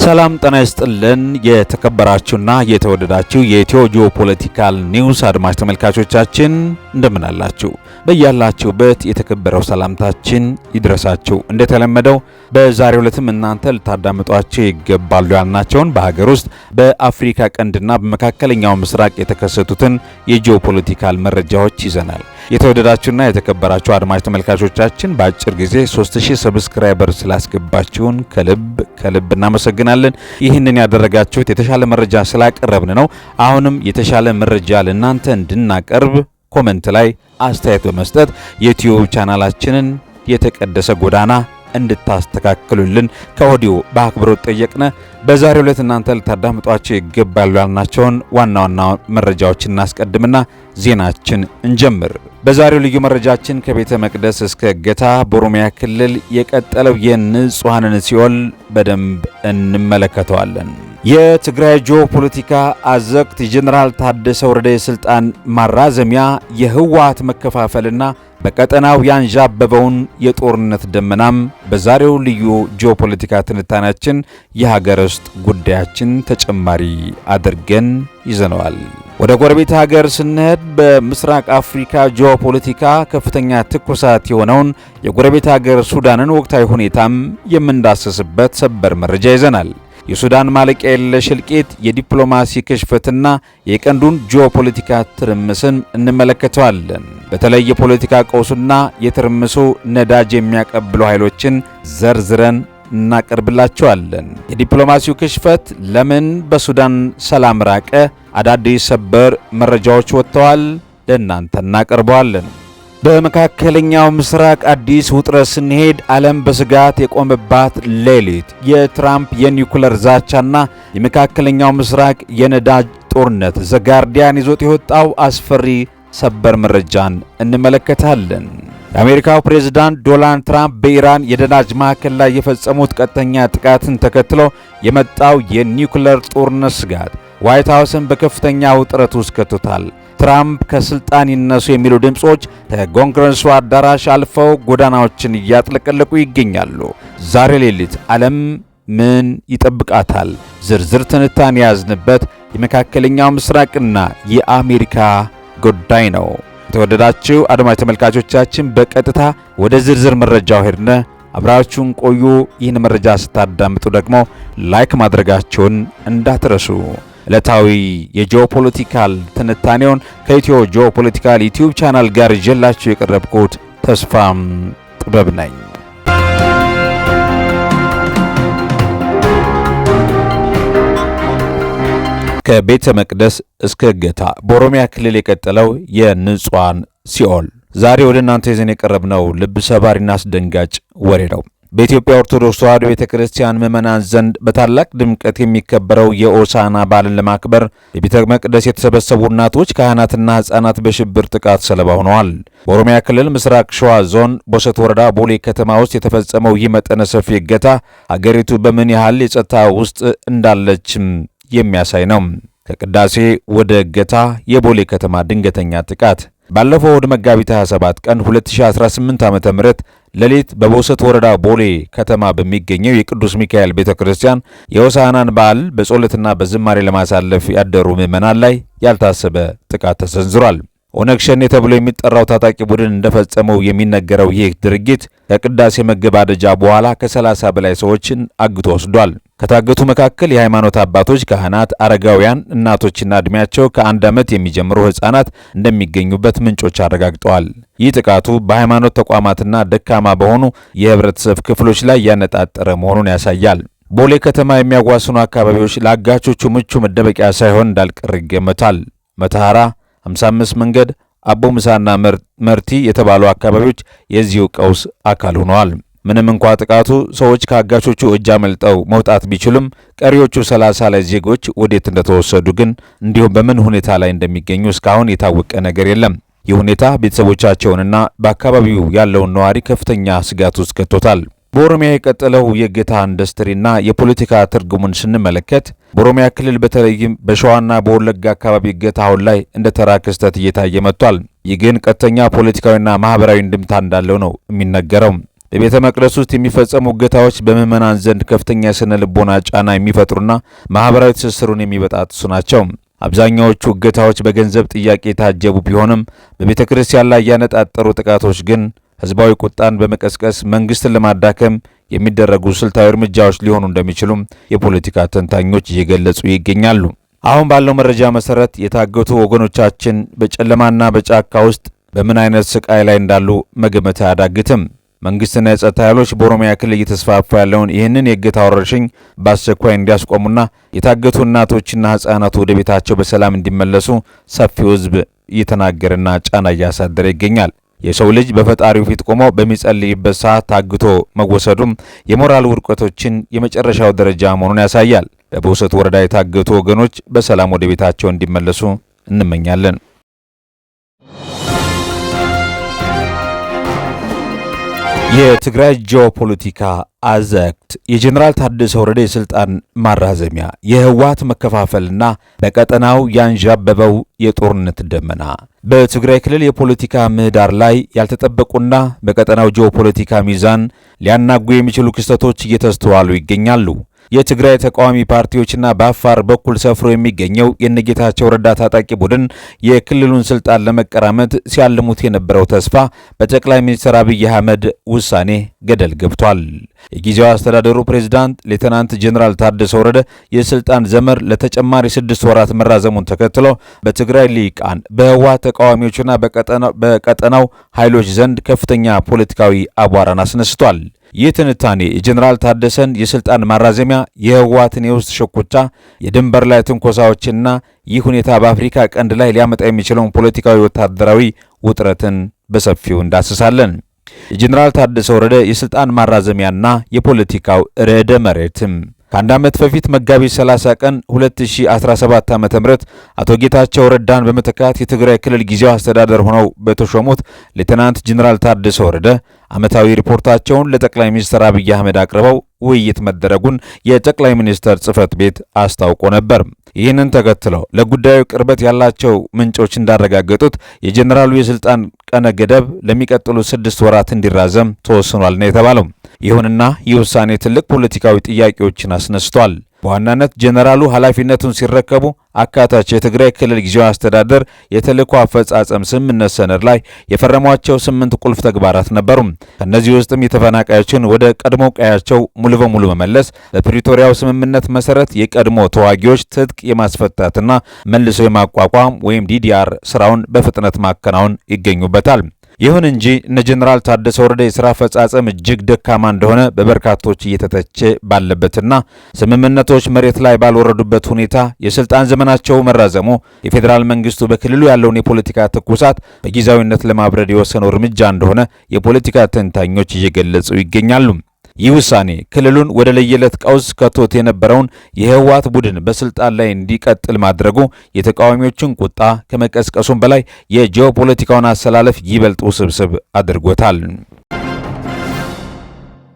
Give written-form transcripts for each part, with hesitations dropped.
ሰላም ጤና ይስጥልን የተከበራችሁና የተወደዳችሁ የኢትዮ ጂኦፖለቲካል ኒውስ አድማጭ ተመልካቾቻችን እንደምን አላችሁ? በያላችሁበት የተከበረው ሰላምታችን ይድረሳችሁ። እንደተለመደው በዛሬው ዕለትም እናንተ ልታዳምጧቸው ይገባሉ ያልናቸውን በሀገር ውስጥ በአፍሪካ ቀንድና በመካከለኛው ምስራቅ የተከሰቱትን የጂኦፖለቲካል መረጃዎች ይዘናል። የተወደዳችሁና የተከበራችሁ አድማጭ ተመልካቾቻችን በአጭር ጊዜ 3000 ሰብስክራይበር ስላስገባችሁን ከልብ እናመሰግናለን። ይህንን ያደረጋችሁት የተሻለ መረጃ ስላቀረብን ነው። አሁንም የተሻለ መረጃ ለእናንተ እንድናቀርብ ኮሜንት ላይ አስተያየት በመስጠት የዩቲዩብ ቻናላችንን የተቀደሰ ጎዳና እንድታስተካክሉልን ከወዲሁ በአክብሮት ጠየቅነ። በዛሬው ዕለት እናንተ ልታዳምጧቸው ይገባሉ ያልናቸውን ዋና ዋና መረጃዎችን እናስቀድምና ዜናችን እንጀምር። በዛሬው ልዩ መረጃችን ከቤተ መቅደስ እስከ እገታ በኦሮሚያ ክልል የቀጠለው የንጹሃንን ሲኦል በደንብ እንመለከተዋለን። የትግራይ ጂኦፖለቲካ አዘቅት የጀነራል ታደሰ ወረደ የስልጣን ማራዘሚያ የህወሓት መከፋፈልና በቀጠናው ያንዣበበውን የጦርነት ደመናም በዛሬው ልዩ ጂኦፖለቲካ ትንታኔያችን የሀገር ውስጥ ጉዳያችን ተጨማሪ አድርገን ይዘነዋል። ወደ ጎረቤት ሀገር ስንሄድ በምስራቅ አፍሪካ ጂኦፖለቲካ ከፍተኛ ትኩሳት የሆነውን የጎረቤት ሀገር ሱዳንን ወቅታዊ ሁኔታም የምንዳሰስበት ሰበር መረጃ ይዘናል። የሱዳን ማለቂያ የለሽ እልቂት፣ የዲፕሎማሲ ክሽፈትና የቀንዱን ጂኦፖለቲካ ትርምስን እንመለከተዋለን። በተለይ የፖለቲካ ቀውሱና የትርምሱ ነዳጅ የሚያቀብሉ ኃይሎችን ዘርዝረን እናቀርብላቸዋለን። የዲፕሎማሲው ክሽፈት ለምን በሱዳን ሰላም ራቀ? አዳዲስ ሰበር መረጃዎች ወጥተዋል፣ ለእናንተ እናቀርበዋለን። በመካከለኛው ምስራቅ አዲስ ውጥረት ስንሄድ ዓለም በስጋት የቆመባት ሌሊት፣ የትራምፕ የኒውክለር ዛቻና የመካከለኛው ምስራቅ የነዳጅ ጦርነት፣ ዘጋርዲያን ይዞት የወጣው አስፈሪ ሰበር መረጃን እንመለከታለን። የአሜሪካው ፕሬዝዳንት ዶናልድ ትራምፕ በኢራን የነዳጅ ማዕከል ላይ የፈጸሙት ቀጥተኛ ጥቃትን ተከትሎ የመጣው የኒውክለር ጦርነት ስጋት ዋይት ሃውስን በከፍተኛ ውጥረት ውስጥ ከቶታል። ትራምፕ ከስልጣን ይነሱ የሚሉ ድምጾች ከኮንግረሱ አዳራሽ አልፈው ጎዳናዎችን እያጥለቀለቁ ይገኛሉ። ዛሬ ሌሊት ዓለም ምን ይጠብቃታል? ዝርዝር ትንታኔ ያዝንበት የመካከለኛው ምስራቅና የአሜሪካ ጉዳይ ነው። የተወደዳችሁ አድማጭ ተመልካቾቻችን በቀጥታ ወደ ዝርዝር መረጃው ሄድነ። አብራችሁን ቆዩ። ይህን መረጃ ስታዳምጡ ደግሞ ላይክ ማድረጋችሁን እንዳትረሱ። ዕለታዊ የጂኦፖለቲካል ትንታኔውን ከኢትዮ ጂኦፖለቲካል ዩቲዩብ ቻናል ጋር ይዤላችሁ የቀረብኩት ተስፋም ጥበብ ነኝ። ከቤተ መቅደስ እስከ እገታ በኦሮሚያ ክልል የቀጠለው የንጹሃን ሲኦል ዛሬ ወደ እናንተ ይዘን የቀረብነው ልብ ሰባሪና አስደንጋጭ ወሬ ነው። በኢትዮጵያ ኦርቶዶክስ ተዋሕዶ ቤተክርስቲያን ምዕመናን ዘንድ በታላቅ ድምቀት የሚከበረው የሆሳዕና በዓልን ለማክበር በቤተ መቅደስ የተሰበሰቡ እናቶች፣ ካህናትና ሕፃናት በሽብር ጥቃት ሰለባ ሆነዋል። በኦሮሚያ ክልል ምስራቅ ሸዋ ዞን ቦሰት ወረዳ ቦሌ ከተማ ውስጥ የተፈጸመው ይህ መጠነ ሰፊ እገታ አገሪቱ በምን ያህል የጸጥታ ውስጥ እንዳለችም የሚያሳይ ነው። ከቅዳሴ ወደ እገታ የቦሌ ከተማ ድንገተኛ ጥቃት ባለፈው እሁድ መጋቢት 27 ቀን 2018 ዓ.ም ሌሊት በቦሰት ወረዳ ቦሌ ከተማ በሚገኘው የቅዱስ ሚካኤል ቤተክርስቲያን የሆሳዕናን በዓል በጸሎትና በዝማሬ ለማሳለፍ ያደሩ ምዕመናን ላይ ያልታሰበ ጥቃት ተሰንዝሯል። ኦነግ ሸኔ ተብሎ የሚጠራው ታጣቂ ቡድን እንደፈጸመው የሚነገረው ይህ ድርጊት ከቅዳሴ መገባደጃ በኋላ ከ30 በላይ ሰዎችን አግቶ ወስዷል። ከታገቱ መካከል የሃይማኖት አባቶች፣ ካህናት፣ አረጋውያን፣ እናቶችና ዕድሜያቸው ከ1 ዓመት የሚጀምሩ ሕፃናት እንደሚገኙበት ምንጮች አረጋግጠዋል። ይህ ጥቃቱ በሃይማኖት ተቋማትና ደካማ በሆኑ የህብረተሰብ ክፍሎች ላይ ያነጣጠረ መሆኑን ያሳያል። ቦሌ ከተማ የሚያዋስኑ አካባቢዎች ለአጋቾቹ ምቹ መደበቂያ ሳይሆን እንዳልቀር ይገመታል። መተሐራ 55 መንገድ፣ አቦ ምሳና መርቲ የተባሉ አካባቢዎች የዚሁ ቀውስ አካል ሆነዋል። ምንም እንኳ ጥቃቱ ሰዎች ከአጋቾቹ እጅ አመልጠው መውጣት ቢችሉም ቀሪዎቹ 30 ላይ ዜጎች ወዴት እንደተወሰዱ ግን እንዲሁም በምን ሁኔታ ላይ እንደሚገኙ እስካሁን የታወቀ ነገር የለም። ይህ ሁኔታ ቤተሰቦቻቸውንና በአካባቢው ያለውን ነዋሪ ከፍተኛ ስጋት ውስጥ ከቶታል። በኦሮሚያ የቀጠለው የእገታ ኢንዱስትሪና የፖለቲካ ትርጉሙን ስንመለከት በኦሮሚያ ክልል በተለይም በሸዋና በወለጋ አካባቢ እገታ አሁን ላይ እንደ ተራ ክስተት እየታየ መጥቷል። ይህ ግን ቀጥተኛ ፖለቲካዊና ማህበራዊ እንድምታ እንዳለው ነው የሚነገረው። በቤተ መቅደስ ውስጥ የሚፈጸሙ እገታዎች በምዕመናን ዘንድ ከፍተኛ የስነ ልቦና ጫና የሚፈጥሩና ማህበራዊ ትስስሩን የሚበጣጥሱ ናቸው። አብዛኛዎቹ እገታዎች በገንዘብ ጥያቄ የታጀቡ ቢሆንም በቤተ ክርስቲያን ላይ ያነጣጠሩ ጥቃቶች ግን ህዝባዊ ቁጣን በመቀስቀስ መንግስትን ለማዳከም የሚደረጉ ስልታዊ እርምጃዎች ሊሆኑ እንደሚችሉም የፖለቲካ ተንታኞች እየገለጹ ይገኛሉ። አሁን ባለው መረጃ መሰረት የታገቱ ወገኖቻችን በጨለማና በጫካ ውስጥ በምን አይነት ስቃይ ላይ እንዳሉ መገመት አያዳግትም። መንግስትና የጸጥታ ኃይሎች በኦሮሚያ ክልል እየተስፋፋ ያለውን ይህንን የእገታ ወረርሽኝ በአስቸኳይ እንዲያስቆሙና የታገቱ እናቶችና ህጻናቱ ወደ ቤታቸው በሰላም እንዲመለሱ ሰፊው ህዝብ እየተናገረና ጫና እያሳደረ ይገኛል። የሰው ልጅ በፈጣሪው ፊት ቆሞ በሚጸልይበት ሰዓት ታግቶ መወሰዱም የሞራል ውድቀቶችን የመጨረሻው ደረጃ መሆኑን ያሳያል። በቦሰት ወረዳ የታገቱ ወገኖች በሰላም ወደ ቤታቸው እንዲመለሱ እንመኛለን። የትግራይ ጂኦፖለቲካ አዘቅት፣ የጀኔራል ታደሰ ወረደ የስልጣን ማራዘሚያ፣ የህወሓት መከፋፈልና በቀጠናው ያንዣበበው የጦርነት ደመና በትግራይ ክልል የፖለቲካ ምህዳር ላይ ያልተጠበቁና በቀጠናው ጂኦፖለቲካ ሚዛን ሊያናጉ የሚችሉ ክስተቶች እየተስተዋሉ ይገኛሉ። የትግራይ ተቃዋሚ ፓርቲዎችና በአፋር በኩል ሰፍሮ የሚገኘው የነጌታቸው ረዳ ታጣቂ ቡድን የክልሉን ስልጣን ለመቀራመት ሲያልሙት የነበረው ተስፋ በጠቅላይ ሚኒስትር አብይ አህመድ ውሳኔ ገደል ገብቷል። የጊዜያዊ አስተዳደሩ ፕሬዝዳንት ሌተናንት ጀኔራል ታደሰ ወረደ የስልጣን ዘመር ለተጨማሪ 6 ወራት መራዘሙን ተከትሎ በትግራይ ሊቃን፣ በህወሓት ተቃዋሚዎችና በቀጠናው ኃይሎች ዘንድ ከፍተኛ ፖለቲካዊ አቧራን አስነስቷል። ይህ ትንታኔ የጀኔራል ታደሰን የስልጣን ማራዘሚያ፣ የህወሓትን የውስጥ ሽኩቻ፣ የድንበር ላይ ትንኮሳዎችና ይህ ሁኔታ በአፍሪካ ቀንድ ላይ ሊያመጣ የሚችለውን ፖለቲካዊ፣ ወታደራዊ ውጥረትን በሰፊው እንዳስሳለን። የጀኔራል ታደሰ ወረደ የስልጣን ማራዘሚያና የፖለቲካው ርዕደ መሬትም ከአንድ ዓመት በፊት መጋቢት 30 ቀን 2017 ዓ.ም አቶ ጌታቸው ረዳን በመተካት የትግራይ ክልል ጊዜያዊ አስተዳደር ሆነው በተሾሙት ሌተናንት ጀኔራል ታደሰ ወረደ ዓመታዊ ሪፖርታቸውን ለጠቅላይ ሚኒስትር አብይ አህመድ አቅርበው ውይይት መደረጉን የጠቅላይ ሚኒስትር ጽህፈት ቤት አስታውቆ ነበር። ይህንን ተከትለው ለጉዳዩ ቅርበት ያላቸው ምንጮች እንዳረጋገጡት የጀኔራሉ የስልጣን ቀነ ገደብ ለሚቀጥሉት 6 ወራት እንዲራዘም ተወስኗል ነው የተባለው። ይሁንና ይህ ውሳኔ ትልቅ ፖለቲካዊ ጥያቄዎችን አስነስቷል። በዋናነት ጀኔራሉ ኃላፊነቱን ሲረከቡ አካታች የትግራይ ክልል ጊዜያዊ አስተዳደር የተልዕኮ አፈጻጸም ስምምነት ሰነድ ላይ የፈረሟቸው 8 ቁልፍ ተግባራት ነበሩ። ከእነዚህ ውስጥም የተፈናቃዮችን ወደ ቀድሞ ቀያቸው ሙሉ በሙሉ መመለስ፣ በፕሪቶሪያው ስምምነት መሰረት የቀድሞ ተዋጊዎች ትጥቅ የማስፈታትና መልሶ የማቋቋም ወይም ዲዲአር ስራውን በፍጥነት ማከናወን ይገኙበታል። ይሁን እንጂ እነ ጀኔራል ታደሰ ወረደ የሥራ አፈጻጸም እጅግ ደካማ እንደሆነ በበርካቶች እየተተቸ ባለበትና ስምምነቶች መሬት ላይ ባልወረዱበት ሁኔታ የስልጣን ዘመናቸው መራዘሙ የፌዴራል መንግስቱ በክልሉ ያለውን የፖለቲካ ትኩሳት በጊዜያዊነት ለማብረድ የወሰነው እርምጃ እንደሆነ የፖለቲካ ተንታኞች እየገለጹ ይገኛሉ። ይህ ውሳኔ ክልሉን ወደ ለየለት ቀውስ ከቶት የነበረውን የህወሓት ቡድን በስልጣን ላይ እንዲቀጥል ማድረጉ የተቃዋሚዎችን ቁጣ ከመቀስቀሱም በላይ የጂኦፖለቲካውን አሰላለፍ ይበልጥ ውስብስብ አድርጎታል።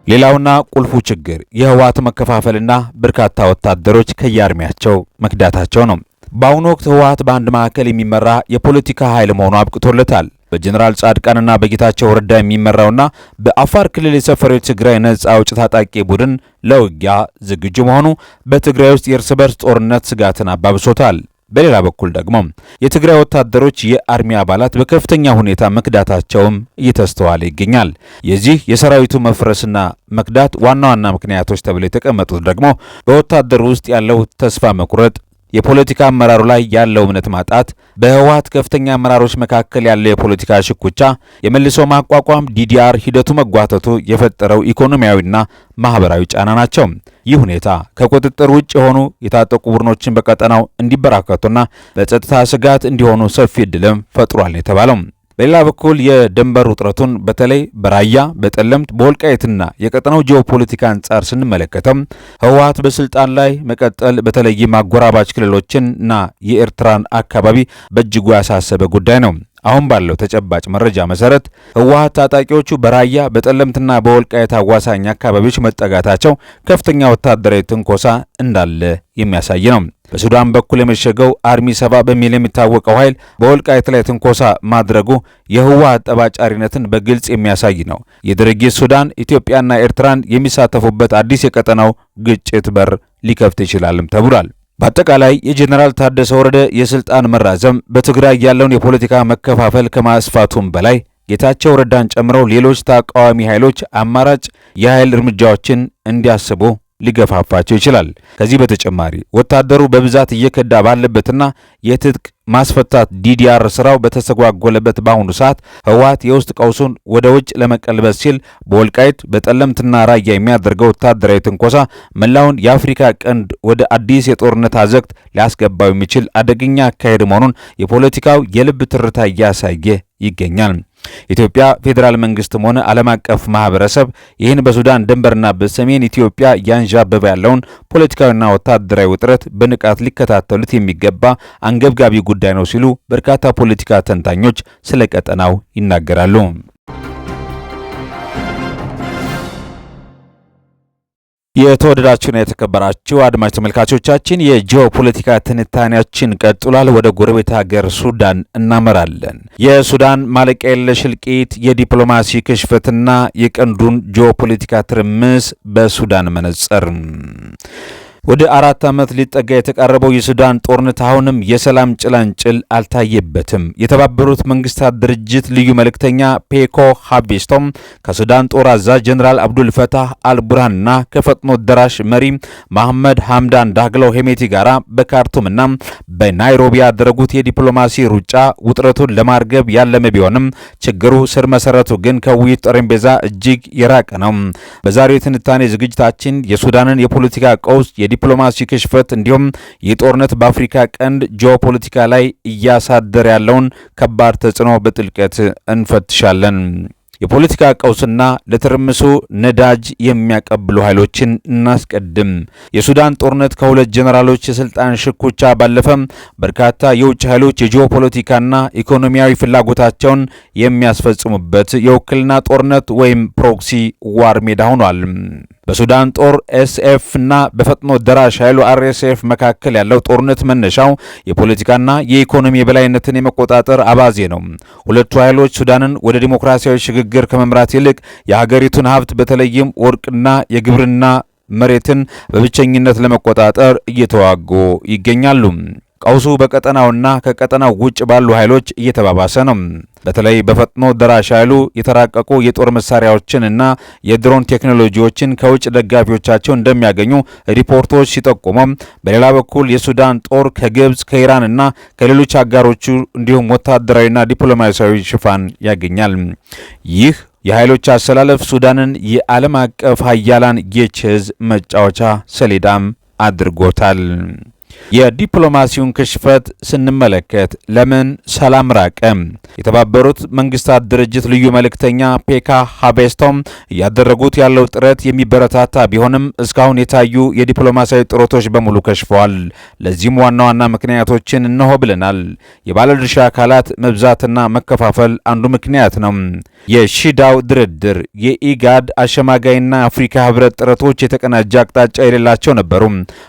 ሌላውና ቁልፉ ችግር የህወሓት መከፋፈልና በርካታ ወታደሮች ከየአርሚያቸው መክዳታቸው ነው። በአሁኑ ወቅት ህወሓት በአንድ ማዕከል የሚመራ የፖለቲካ ኃይል መሆኑ አብቅቶለታል። በጀኔራል ጻድቃንና በጌታቸው ረዳ የሚመራውና በአፋር ክልል የሰፈረው የትግራይ ነጻ አውጪ ታጣቂ ቡድን ለውጊያ ዝግጁ መሆኑ በትግራይ ውስጥ የእርስ በርስ ጦርነት ስጋትን አባብሶታል። በሌላ በኩል ደግሞ የትግራይ ወታደሮች የአርሚ አባላት በከፍተኛ ሁኔታ መክዳታቸውም እየተስተዋለ ይገኛል። የዚህ የሰራዊቱ መፍረስና መክዳት ዋና ዋና ምክንያቶች ተብለው የተቀመጡት ደግሞ በወታደሩ ውስጥ ያለው ተስፋ መቁረጥ፣ የፖለቲካ አመራሩ ላይ ያለው እምነት ማጣት፣ በህወሓት ከፍተኛ አመራሮች መካከል ያለው የፖለቲካ ሽኩቻ፣ የመልሶ ማቋቋም ዲዲአር ሂደቱ መጓተቱ የፈጠረው ኢኮኖሚያዊና ማህበራዊ ጫና ናቸው። ይህ ሁኔታ ከቁጥጥር ውጭ የሆኑ የታጠቁ ቡድኖችን በቀጠናው እንዲበራከቱና በጸጥታ ስጋት እንዲሆኑ ሰፊ ዕድልም ፈጥሯል የተባለው። በሌላ በኩል የድንበር ውጥረቱን በተለይ በራያ በጠለምት በወልቃይትና የቀጠናው ጂኦፖለቲካ አንጻር ስንመለከተም ህወሓት በስልጣን ላይ መቀጠል በተለይም አጎራባች ክልሎችንና የኤርትራን አካባቢ በእጅጉ ያሳሰበ ጉዳይ ነው። አሁን ባለው ተጨባጭ መረጃ መሰረት ህወሓት ታጣቂዎቹ በራያ በጠለምትና በወልቃይት አዋሳኝ አካባቢዎች መጠጋታቸው ከፍተኛ ወታደራዊ ትንኮሳ እንዳለ የሚያሳይ ነው። በሱዳን በኩል የመሸገው አርሚ 70 በሚል የሚታወቀው ኃይል በወልቃይት ላይ ትንኮሳ ማድረጉ የህወሓት ጠባጫሪነትን በግልጽ የሚያሳይ ነው። የድርጊት ሱዳን፣ ኢትዮጵያና ኤርትራን የሚሳተፉበት አዲስ የቀጠናው ግጭት በር ሊከፍት ይችላልም ተብሏል። በአጠቃላይ የጄኔራል ታደሰ ወረደ የስልጣን መራዘም በትግራይ ያለውን የፖለቲካ መከፋፈል ከማስፋቱም በላይ ጌታቸው ረዳን ጨምረው ሌሎች ተቃዋሚ ኃይሎች አማራጭ የኃይል እርምጃዎችን እንዲያስቡ ሊገፋፋቸው ይችላል። ከዚህ በተጨማሪ ወታደሩ በብዛት እየከዳ ባለበትና የትጥቅ ማስፈታት ዲዲአር ስራው በተስተጓጎለበት በአሁኑ ሰዓት ህወሓት የውስጥ ቀውሱን ወደ ውጭ ለመቀልበስ ሲል በወልቃይት በጠለምትና ራያ የሚያደርገው ወታደራዊ ትንኮሳ መላውን የአፍሪካ ቀንድ ወደ አዲስ የጦርነት አዘቅት ሊያስገባው የሚችል አደገኛ አካሄድ መሆኑን የፖለቲካው የልብ ትርታ እያሳየ ይገኛል። ኢትዮጵያ ፌዴራል መንግስትም ሆነ ዓለም አቀፍ ማህበረሰብ ይህን በሱዳን ድንበርና በሰሜን ኢትዮጵያ እያንዣበበ ያለውን ፖለቲካዊና ወታደራዊ ውጥረት በንቃት ሊከታተሉት የሚገባ አንገብጋቢ ጉዳይ ነው ሲሉ በርካታ ፖለቲካ ተንታኞች ስለ ቀጠናው ይናገራሉ። የተወደዳችሁና የተከበራችሁ አድማጭ ተመልካቾቻችን የጂኦፖለቲካ ትንታኔያችን ቀጥሏል። ወደ ጎረቤት ሀገር ሱዳን እናመራለን። የሱዳን ማለቂያ የለሽ እልቂት፣ የዲፕሎማሲ ክሽፈትና የቀንዱን ጂኦፖለቲካ ትርምስ በሱዳን መነጽር። ወደ 4 ዓመት ሊጠጋ የተቃረበው የሱዳን ጦርነት አሁንም የሰላም ጭላንጭል አልታየበትም። የተባበሩት መንግስታት ድርጅት ልዩ መልእክተኛ ፔኮ ሃቤስቶም ከሱዳን ጦር አዛዥ ጀነራል አብዱል ፈታህ አልቡርሃንና ከፈጥኖ ደራሽ መሪ መሐመድ ሐምዳን ዳግሎ ሄሜቲ ጋራ በካርቱምና በናይሮቢ ያደረጉት የዲፕሎማሲ ሩጫ ውጥረቱን ለማርገብ ያለመ ቢሆንም ችግሩ ስር መሰረቱ ግን ከውይይት ጠረጴዛ እጅግ የራቀ ነው። በዛሬው የትንታኔ ዝግጅታችን የሱዳንን የፖለቲካ ቀውስ፣ የዲፕሎማሲ ክሽፈት እንዲሁም የጦርነት በአፍሪካ ቀንድ ጂኦፖለቲካ ላይ እያሳደረ ያለውን ከባድ ተጽዕኖ በጥልቀት እንፈትሻለን። የፖለቲካ ቀውስና ለትርምሱ ነዳጅ የሚያቀብሉ ኃይሎችን እናስቀድም። የሱዳን ጦርነት ከሁለት ጀነራሎች የስልጣን ሽኩቻ ባለፈም በርካታ የውጭ ኃይሎች የጂኦፖለቲካና ኢኮኖሚያዊ ፍላጎታቸውን የሚያስፈጽሙበት የውክልና ጦርነት ወይም ፕሮክሲ ዋር ሜዳ ሆኗል። በሱዳን ጦር ኤስኤፍ እና በፈጥኖ ደራሽ ኃይሉ አርኤስኤፍ መካከል ያለው ጦርነት መነሻው የፖለቲካና የኢኮኖሚ የበላይነትን የመቆጣጠር አባዜ ነው። ሁለቱ ኃይሎች ሱዳንን ወደ ዲሞክራሲያዊ ሽግግር ከመምራት ይልቅ የሀገሪቱን ሀብት በተለይም ወርቅና የግብርና መሬትን በብቸኝነት ለመቆጣጠር እየተዋጉ ይገኛሉ። ቀውሱ በቀጠናውና ከቀጠናው ውጭ ባሉ ኃይሎች እየተባባሰ ነው። በተለይ በፈጥኖ ደራሽ ኃይሉ የተራቀቁ የጦር መሳሪያዎችን እና የድሮን ቴክኖሎጂዎችን ከውጭ ደጋፊዎቻቸው እንደሚያገኙ ሪፖርቶች ሲጠቁሙ፣ በሌላ በኩል የሱዳን ጦር ከግብጽ ከኢራን እና ከሌሎች አጋሮቹ እንዲሁም ወታደራዊና ዲፕሎማሲያዊ ሽፋን ያገኛል። ይህ የኃይሎች አሰላለፍ ሱዳንን የዓለም አቀፍ ሀያላን የቼዝ መጫወቻ ሰሌዳም አድርጎታል። የዲፕሎማሲውን ክሽፈት ስንመለከት ለምን ሰላም ራቀ? የተባበሩት መንግስታት ድርጅት ልዩ መልእክተኛ ፔካ ሃቤስቶም እያደረጉት ያለው ጥረት የሚበረታታ ቢሆንም እስካሁን የታዩ የዲፕሎማሲያዊ ጥረቶች በሙሉ ከሽፈዋል። ለዚህም ዋና ዋና ምክንያቶችን እነሆ ብለናል። የባለድርሻ አካላት መብዛትና መከፋፈል አንዱ ምክንያት ነው። የሺዳው ድርድር፣ የኢጋድ አሸማጋይና አፍሪካ ህብረት ጥረቶች የተቀናጀ አቅጣጫ የሌላቸው ነበሩ።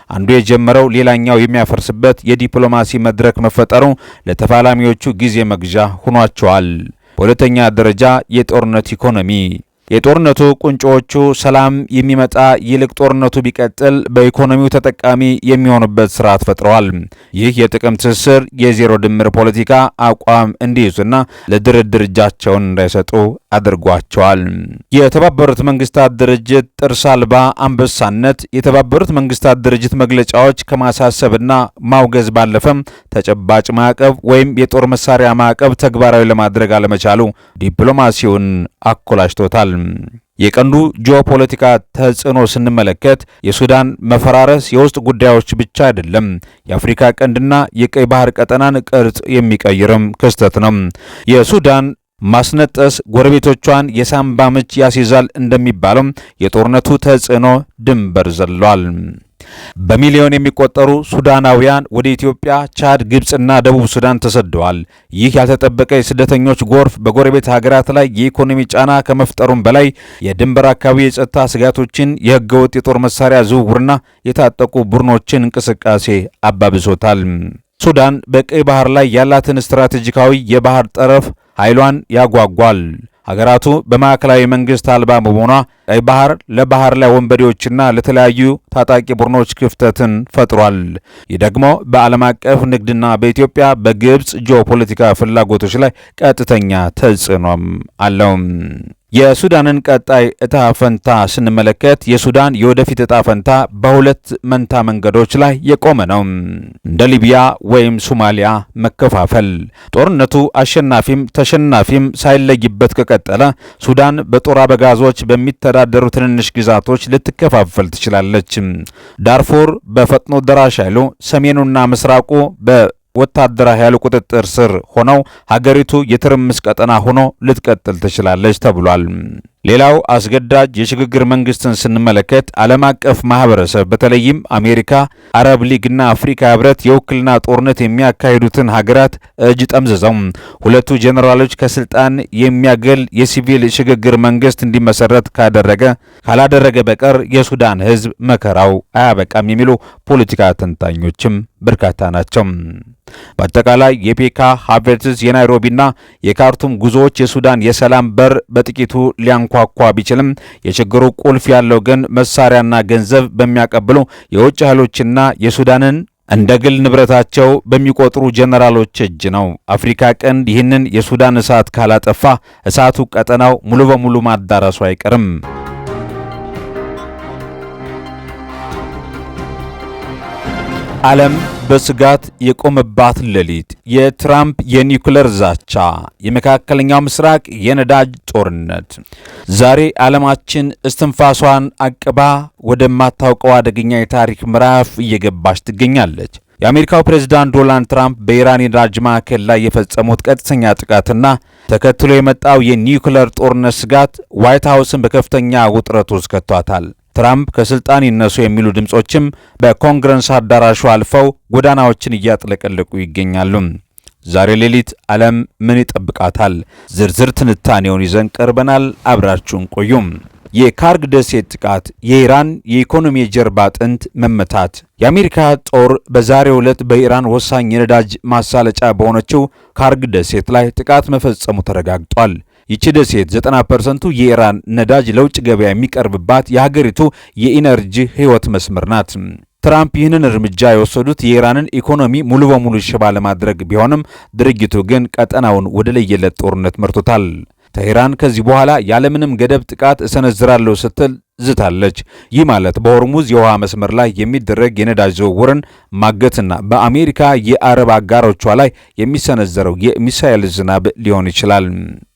አንዱ የጀመረው ሌላኛው የሚያፈርስበት የዲፕሎማሲ መድረክ መፈጠሩ ለተፋላሚዎቹ ጊዜ መግዣ ሆኗቸዋል። በሁለተኛ ደረጃ የጦርነት ኢኮኖሚ። የጦርነቱ ቁንጮዎቹ ሰላም የሚመጣ ይልቅ ጦርነቱ ቢቀጥል በኢኮኖሚው ተጠቃሚ የሚሆኑበት ስርዓት ፈጥረዋል። ይህ የጥቅም ትስስር የዜሮ ድምር ፖለቲካ አቋም እንዲይዙና ለድርድር እጃቸውን እንዳይሰጡ አድርጓቸዋል። የተባበሩት መንግስታት ድርጅት ጥርስ አልባ አንበሳነት የተባበሩት መንግስታት ድርጅት መግለጫዎች ከማሳሰብና ማውገዝ ባለፈም ተጨባጭ ማዕቀብ ወይም የጦር መሳሪያ ማዕቀብ ተግባራዊ ለማድረግ አለመቻሉ ዲፕሎማሲውን አኮላሽቶታል። የቀንዱ ጂኦፖለቲካ ተጽዕኖ ስንመለከት የሱዳን መፈራረስ የውስጥ ጉዳዮች ብቻ አይደለም፣ የአፍሪካ ቀንድና የቀይ ባህር ቀጠናን ቅርጽ የሚቀይርም ክስተት ነው። የሱዳን ማስነጠስ ጎረቤቶቿን የሳምባ ምች ያስይዛል እንደሚባለው የጦርነቱ ተጽዕኖ ድንበር ዘሏል። በሚሊዮን የሚቆጠሩ ሱዳናውያን ወደ ኢትዮጵያ፣ ቻድ፣ ግብፅና ደቡብ ሱዳን ተሰደዋል። ይህ ያልተጠበቀ የስደተኞች ጎርፍ በጎረቤት ሀገራት ላይ የኢኮኖሚ ጫና ከመፍጠሩም በላይ የድንበር አካባቢ የጸጥታ ስጋቶችን፣ የህገወጥ የጦር መሳሪያ ዝውውርና የታጠቁ ቡድኖችን እንቅስቃሴ አባብሶታል። ሱዳን በቀይ ባህር ላይ ያላትን ስትራቴጂካዊ የባህር ጠረፍ ኃይሏን ያጓጓል። ሀገራቱ በማዕከላዊ መንግስት አልባ በመሆኗ ቀይ ባህር ለባህር ላይ ወንበዴዎችና ለተለያዩ ታጣቂ ቡድኖች ክፍተትን ፈጥሯል። ይህ ደግሞ በዓለም አቀፍ ንግድና በኢትዮጵያ በግብፅ ጂኦፖለቲካ ፍላጎቶች ላይ ቀጥተኛ ተጽዕኖም አለው። የሱዳንን ቀጣይ እጣ ፈንታ ስንመለከት የሱዳን የወደፊት እጣ ፈንታ በሁለት መንታ መንገዶች ላይ የቆመ ነው። እንደ ሊቢያ ወይም ሶማሊያ መከፋፈል። ጦርነቱ አሸናፊም ተሸናፊም ሳይለይበት ከቀጠለ ሱዳን በጦር አበጋዞች በሚተዳደሩ ትንንሽ ግዛቶች ልትከፋፈል ትችላለች። ዳርፉር በፈጥኖ ደራሽ ኃይሉ፣ ሰሜኑና ምስራቁ ወታደራዊ ኃይሉ ቁጥጥር ስር ሆነው ሀገሪቱ የትርምስ ቀጠና ሆኖ ልትቀጥል ትችላለች ተብሏል። ሌላው አስገዳጅ የሽግግር መንግስትን ስንመለከት ዓለም አቀፍ ማህበረሰብ በተለይም አሜሪካ፣ አረብ ሊግና አፍሪካ ህብረት የውክልና ጦርነት የሚያካሂዱትን ሀገራት እጅ ጠምዝዘው ሁለቱ ጄኔራሎች ከስልጣን የሚያገል የሲቪል ሽግግር መንግስት እንዲመሰረት ካላደረገ በቀር የሱዳን ህዝብ መከራው አያበቃም የሚሉ ፖለቲካ ተንታኞችም በርካታ ናቸው። በአጠቃላይ የፔካ ሃቬርትዝ የናይሮቢና የካርቱም ጉዞዎች የሱዳን የሰላም በር በጥቂቱ ሊያንኳኳ ቢችልም የችግሩ ቁልፍ ያለው ግን መሳሪያና ገንዘብ በሚያቀብሉ የውጭ ኃይሎችና የሱዳንን እንደ ግል ንብረታቸው በሚቆጥሩ ጄኔራሎች እጅ ነው። አፍሪካ ቀንድ ይህንን የሱዳን እሳት ካላጠፋ እሳቱ ቀጠናው ሙሉ በሙሉ ማዳረሱ አይቀርም። ዓለም በስጋት የቆመባት ሌሊት፣ የትራምፕ የኒውክሌር ዛቻ፣ የመካከለኛው ምስራቅ የነዳጅ ጦርነት። ዛሬ ዓለማችን እስትንፋሷን አቅባ ወደማታውቀው አደገኛ የታሪክ ምዕራፍ እየገባች ትገኛለች። የአሜሪካው ፕሬዝዳንት ዶናልድ ትራምፕ በኢራን የነዳጅ ማዕከል ላይ የፈጸሙት ቀጥተኛ ጥቃትና ተከትሎ የመጣው የኒውክሌር ጦርነት ስጋት ዋይት ሃውስን በከፍተኛ ውጥረት ውስጥ ከቷታል። ትራምፕ ከስልጣን ይነሱ የሚሉ ድምጾችም በኮንግረስ አዳራሹ አልፈው ጎዳናዎችን እያጥለቀለቁ ይገኛሉ። ዛሬ ሌሊት ዓለም ምን ይጠብቃታል? ዝርዝር ትንታኔውን ይዘን ቀርበናል። አብራችሁን ቆዩም። የካርግ ደሴት ጥቃት፣ የኢራን የኢኮኖሚ የጀርባ አጥንት መመታት። የአሜሪካ ጦር በዛሬው ዕለት በኢራን ወሳኝ የነዳጅ ማሳለጫ በሆነችው ካርግ ደሴት ላይ ጥቃት መፈጸሙ ተረጋግጧል። ይቺ ደሴት 90% የኢራን ነዳጅ ለውጭ ገበያ የሚቀርብባት የሀገሪቱ የኢነርጂ ሕይወት መስመር ናት። ትራምፕ ይህንን እርምጃ የወሰዱት የኢራንን ኢኮኖሚ ሙሉ በሙሉ ሽባ ለማድረግ ቢሆንም ድርጊቱ ግን ቀጠናውን ወደ ለየለት ጦርነት መርቶታል። ቴህራን ከዚህ በኋላ ያለምንም ገደብ ጥቃት እሰነዝራለሁ ስትል ዝታለች። ይህ ማለት በሆርሙዝ የውሃ መስመር ላይ የሚደረግ የነዳጅ ዝውውርን ማገትና በአሜሪካ የአረብ አጋሮቿ ላይ የሚሰነዘረው የሚሳኤል ዝናብ ሊሆን ይችላል።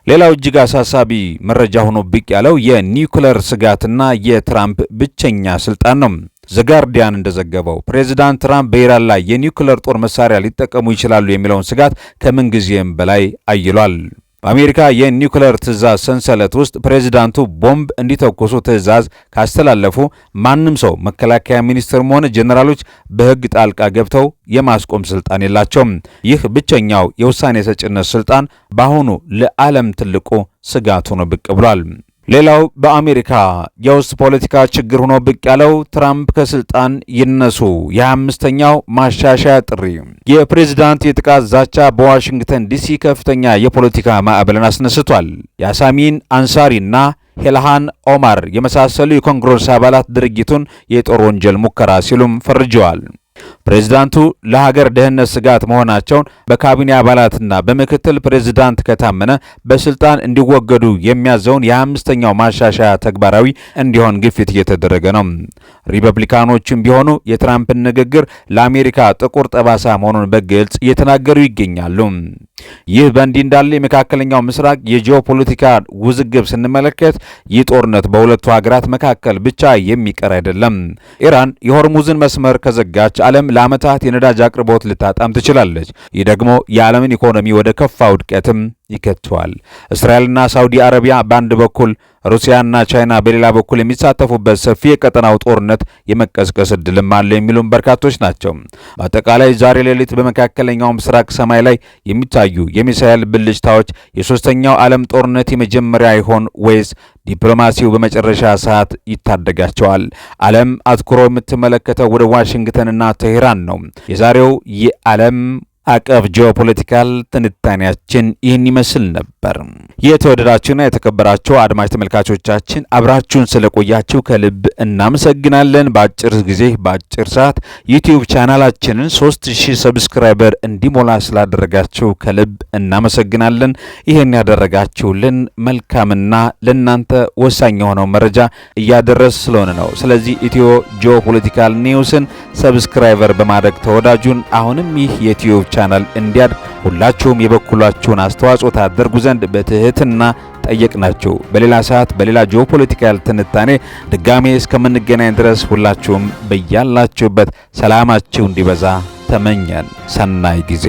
ሌላው እጅግ አሳሳቢ መረጃ ሆኖ ብቅ ያለው የኒውክሌር ስጋትና የትራምፕ ብቸኛ ስልጣን ነው። ዘጋርዲያን እንደዘገበው ፕሬዚዳንት ትራምፕ በኢራን ላይ የኒውክሌር ጦር መሳሪያ ሊጠቀሙ ይችላሉ የሚለውን ስጋት ከምንጊዜም በላይ አይሏል። በአሜሪካ የኒውክሌር ትዕዛዝ ሰንሰለት ውስጥ ፕሬዚዳንቱ ቦምብ እንዲተኩሱ ትዕዛዝ ካስተላለፉ ማንም ሰው መከላከያ ሚኒስትርም ሆነ ጄኔራሎች በሕግ ጣልቃ ገብተው የማስቆም ስልጣን የላቸውም። ይህ ብቸኛው የውሳኔ ሰጭነት ስልጣን በአሁኑ ለዓለም ትልቁ ስጋት ሆኖ ብቅ ብሏል። ሌላው በአሜሪካ የውስጥ ፖለቲካ ችግር ሆኖ ብቅ ያለው ትራምፕ ከስልጣን ይነሱ የ25ኛው ማሻሻያ ጥሪ። የፕሬዝዳንት የጥቃት ዛቻ በዋሽንግተን ዲሲ ከፍተኛ የፖለቲካ ማዕበልን አስነስቷል። ያሳሚን አንሳሪና ሄልሃን ኦማር የመሳሰሉ የኮንግረስ አባላት ድርጊቱን የጦር ወንጀል ሙከራ ሲሉም ፈርጀዋል። ፕሬዝዳንቱ ለሀገር ደህንነት ስጋት መሆናቸውን በካቢኔ አባላትና በምክትል ፕሬዝዳንት ከታመነ በስልጣን እንዲወገዱ የሚያዘውን የ25ኛው ማሻሻያ ተግባራዊ እንዲሆን ግፊት እየተደረገ ነው። ሪፐብሊካኖችም ቢሆኑ የትራምፕን ንግግር ለአሜሪካ ጥቁር ጠባሳ መሆኑን በግልጽ እየተናገሩ ይገኛሉ። ይህ በእንዲህ እንዳለ የመካከለኛው ምስራቅ የጂኦፖለቲካ ውዝግብ ስንመለከት ይህ ጦርነት በሁለቱ ሀገራት መካከል ብቻ የሚቀር አይደለም። ኢራን የሆርሙዝን መስመር ከዘጋች ዓለም ለዓመታት የነዳጅ አቅርቦት ልታጣም ትችላለች። ይህ ደግሞ የዓለምን ኢኮኖሚ ወደ ከፋ ውድቀትም ይከተዋል። እስራኤልና ሳውዲ አረቢያ በአንድ በኩል ሩሲያና ቻይና በሌላ በኩል የሚሳተፉበት ሰፊ የቀጠናው ጦርነት የመቀስቀስ እድልም አለ የሚሉም በርካቶች ናቸው። በአጠቃላይ ዛሬ ሌሊት በመካከለኛው ምስራቅ ሰማይ ላይ የሚታዩ የሚሳኤል ብልጭታዎች የሶስተኛው ዓለም ጦርነት የመጀመሪያ ይሆን ወይስ ዲፕሎማሲው በመጨረሻ ሰዓት ይታደጋቸዋል? ዓለም አትኩሮ የምትመለከተው ወደ ዋሽንግተንና ቴሄራን ነው። የዛሬው የዓለም አቀፍ ጂኦፖለቲካል ትንታኔያችን ይህን ይመስል ነበር። የተወደዳችሁና የተከበራችሁ አድማጭ ተመልካቾቻችን አብራችሁን ስለቆያችሁ ከልብ እናመሰግናለን። በአጭር ጊዜ በአጭር ሰዓት ዩቲዩብ ቻናላችንን 3000 ሰብስክራይበር እንዲሞላ ስላደረጋችሁ ከልብ እናመሰግናለን። ይህን ያደረጋችሁልን መልካምና ለእናንተ ወሳኝ የሆነው መረጃ እያደረስ ስለሆነ ነው። ስለዚህ ኢትዮ ጂኦፖለቲካል ኒውስን ሰብስክራይበር በማድረግ ተወዳጁን። አሁንም ይህ የዩቲዩብ ቻናል እንዲያድግ ሁላችሁም የበኩላችሁን አስተዋጽኦ ታደርጉ ዘንድ በትህትና ጠየቅናችሁ። በሌላ ሰዓት በሌላ ጂኦፖለቲካል ትንታኔ ድጋሜ እስከምንገናኝ ድረስ ሁላችሁም በያላችሁበት ሰላማችሁ እንዲበዛ ተመኘን። ሰናይ ጊዜ